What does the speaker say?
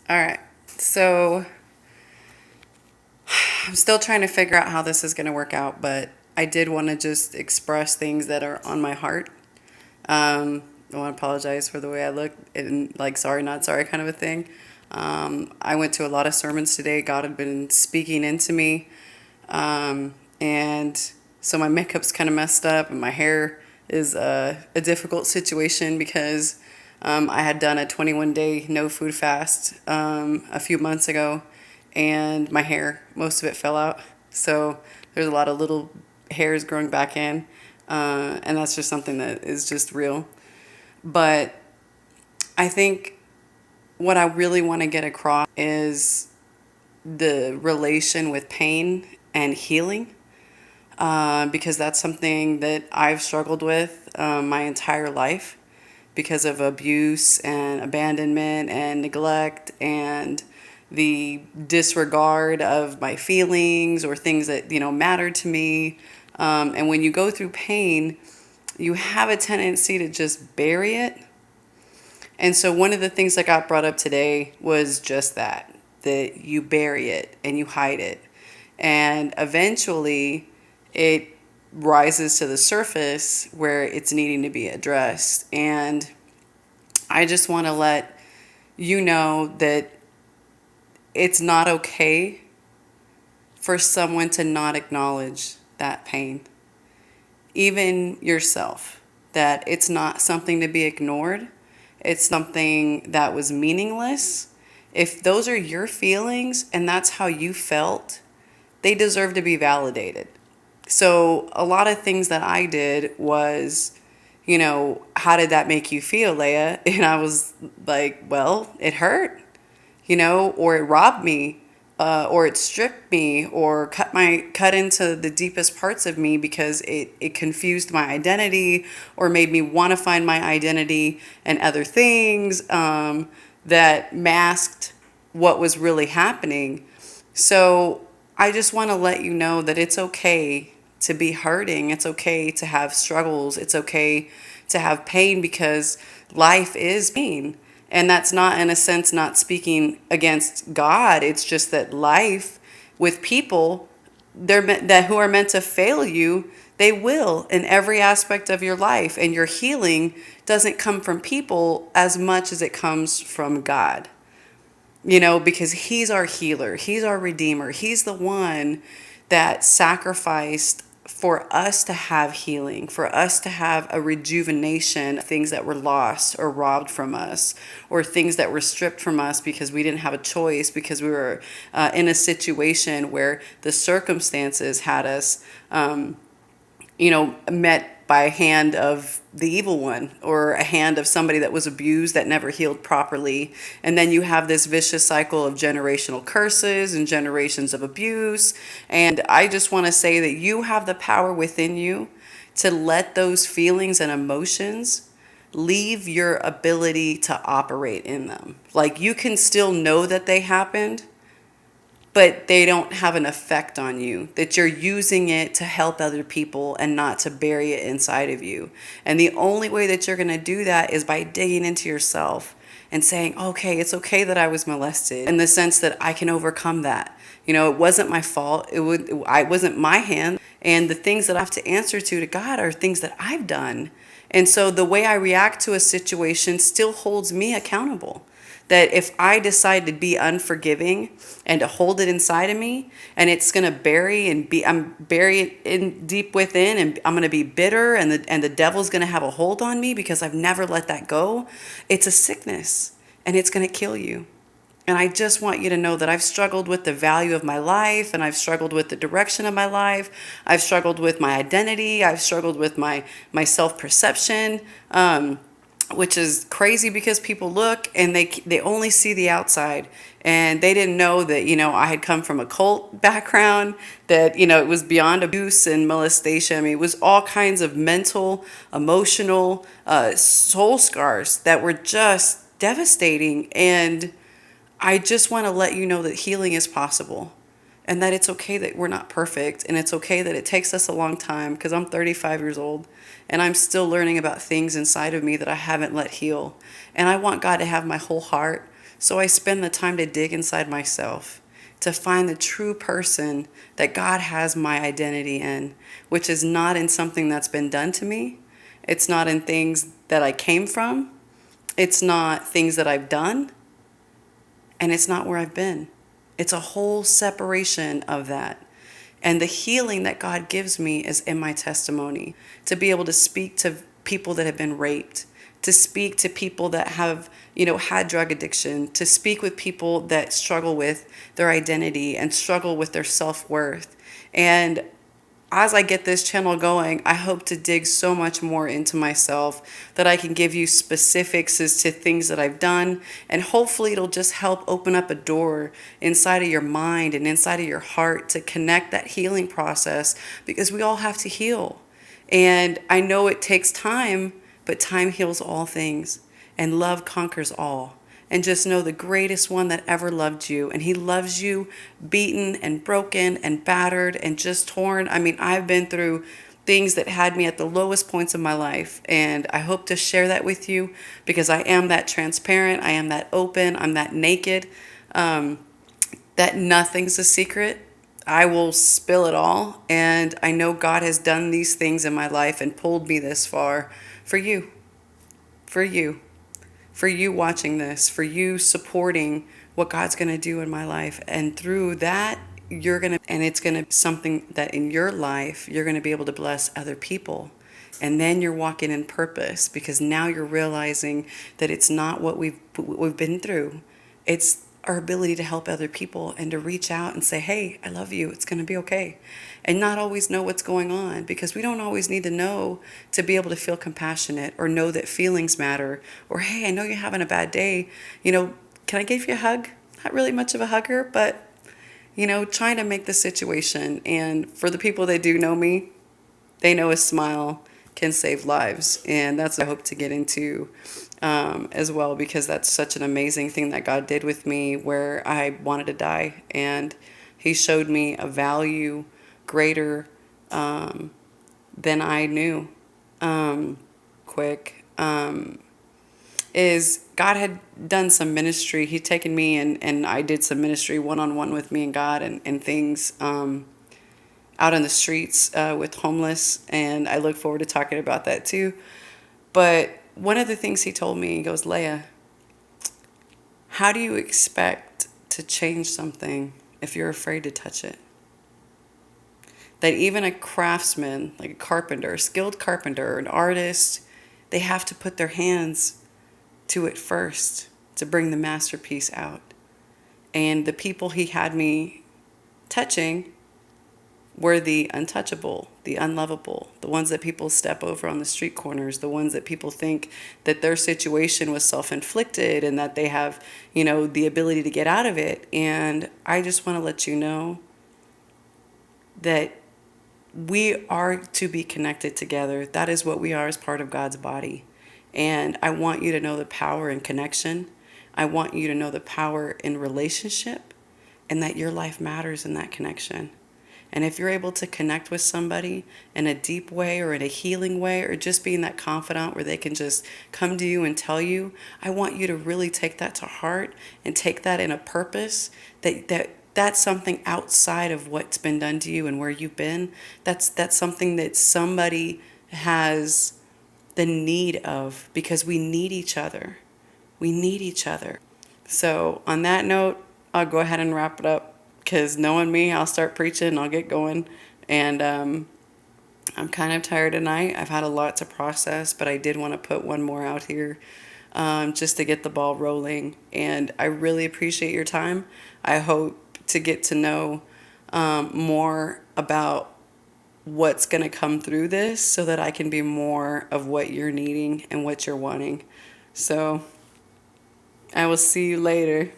All right. So I'm still trying to figure out how this is going to work out, but I did want to just express things that are on my heart. I want to apologize for the way I look and like sorry, not sorry kind of a thing. I went to a lot of sermons today. God had been speaking into me. And so my makeup's kind of messed up and my hair is a difficult situation because I had done a 21-day no food fast a few months ago, and my hair, most of it fell out. So there's a lot of little hairs growing back in, and that's just something that is just real. But I think what I really want to get across is the relation with pain and healing, because that's something that I've struggled with my entire life because of abuse and abandonment and neglect and the disregard of my feelings or things that mattered to me. And when you go through pain, you have a tendency to just bury it. And so one of the things that got brought up today was just that you bury it and you hide it. And eventually it rises to the surface where it's needing to be addressed. And I just want to let you know that it's not okay for someone to not acknowledge that pain, even yourself, that it's not something to be ignored. It's something that was meaningless. If those are your feelings and that's how you felt, they deserve to be validated. So a lot of things that I did was, how did that make you feel, Leia? And I was like, well, it hurt, or it robbed me, or it stripped me, or cut into the deepest parts of me because it confused my identity or made me want to find my identity and other things that masked what was really happening. So I just want to let you know that it's okay to be hurting. It's okay to have struggles. It's okay to have pain because life is pain. And that's not, in a sense, not speaking against God. It's just that life with people that who are meant to fail you, they will in every aspect of your life. And your healing doesn't come from people as much as it comes from God. Because he's our healer, he's our redeemer, he's the one that sacrificed for us to have healing, for us to have a rejuvenation of things that were lost or robbed from us, or things that were stripped from us because we didn't have a choice, because we were in a situation where the circumstances had us met by a hand of the evil one or a hand of somebody that was abused that never healed properly. And then you have this vicious cycle of generational curses and generations of abuse. And I just want to say that you have the power within you to let those feelings and emotions leave your ability to operate in them. Like, you can still know that they happened, but they don't have an effect on you, that you're using it to help other people and not to bury it inside of you. And the only way that you're going to do that is by digging into yourself and saying, okay, it's okay that I was molested, in the sense that I can overcome that. It wasn't my fault. I wasn't my hand. And the things that I have to answer to God are things that I've done. And so the way I react to a situation still holds me accountable. That if I decide to be unforgiving and to hold it inside of me, and it's going to I'm buried in deep within, and I'm going to be bitter, and the devil's going to have a hold on me because I've never let that go. It's a sickness, and it's going to kill you. And I just want you to know that I've struggled with the value of my life, and I've struggled with the direction of my life. I've struggled with my identity. I've struggled with my self-perception. Which is crazy because people look and they only see the outside, and they didn't know that I had come from a cult background, that it was beyond abuse and molestation. I mean, it was all kinds of mental, emotional, soul scars that were just devastating. And I just want to let you know that healing is possible, and that it's okay that we're not perfect, and it's okay that it takes us a long time, because I'm 35 years old and I'm still learning about things inside of me that I haven't let heal. And I want God to have my whole heart, So I spend the time to dig inside myself to find the true person that God has my identity in, which is not in something that's been done to me. It's not in things that I came from. It's not things that I've done. And it's not where I've been. It's a whole separation of that. And the healing that God gives me is in my testimony, to be able to speak to people that have been raped, to speak to people that have, had drug addiction, to speak with people that struggle with their identity and struggle with their self-worth. And as I get this channel going, I hope to dig so much more into myself that I can give you specifics as to things that I've done. And hopefully it'll just help open up a door inside of your mind and inside of your heart to connect that healing process, because we all have to heal. And I know it takes time, but time heals all things and love conquers all. And just know the greatest one that ever loved you. And he loves you beaten and broken and battered and just torn. I mean, I've been through things that had me at the lowest points of my life. And I hope to share that with you, because I am that transparent. I am that open. I'm that naked. That nothing's a secret. I will spill it all. And I know God has done these things in my life and pulled me this far for you. For you. For you watching this, for you supporting what God's going to do in my life. And through that, it's going to be something that in your life, you're going to be able to bless other people. And then you're walking in purpose, because now you're realizing that it's not what we've been through. It's our ability to help other people and to reach out and say, hey, I love you. It's going to be okay. And not always know what's going on, because we don't always need to know to be able to feel compassionate or know that feelings matter. Or, hey, I know you're having a bad day. Can I give you a hug? Not really much of a hugger, but, trying to make the situation. And for the people that do know me, they know a smile can save lives. And that's what I hope to get into as well, because that's such an amazing thing that God did with me, where I wanted to die. And he showed me a value greater than I knew. Is God had done some ministry. He'd taken me and I did some ministry one-on-one with me and God, and things out on the streets with homeless. And I look forward to talking about that too. But one of the things he told me, he goes, Leah, how do you expect to change something if you're afraid to touch it? That even a craftsman, like a carpenter, a skilled carpenter, an artist, they have to put their hands to it first to bring the masterpiece out. And the people he had me touching were the untouchable, the unlovable, the ones that people step over on the street corners, the ones that people think that their situation was self-inflicted and that they have, the ability to get out of it. And I just want to let you know that we are to be connected together. That is what we are as part of God's body. And I want you to know the power in connection. I want you to know the power in relationship, and that your life matters in that connection. And if you're able to connect with somebody in a deep way or in a healing way, or just being that confidant where they can just come to you and tell you, I want you to really take that to heart and take that in a purpose, that's something outside of what's been done to you and where you've been. That's something that somebody has the need of, because we need each other. We need each other. So on that note, I'll go ahead and wrap it up, because knowing me, I'll start preaching and I'll get going. And I'm kind of tired tonight. I've had a lot to process, but I did want to put one more out here just to get the ball rolling. And I really appreciate your time. I hope to get to know more about what's going to come through this, so that I can be more of what you're needing and what you're wanting. So I will see you later.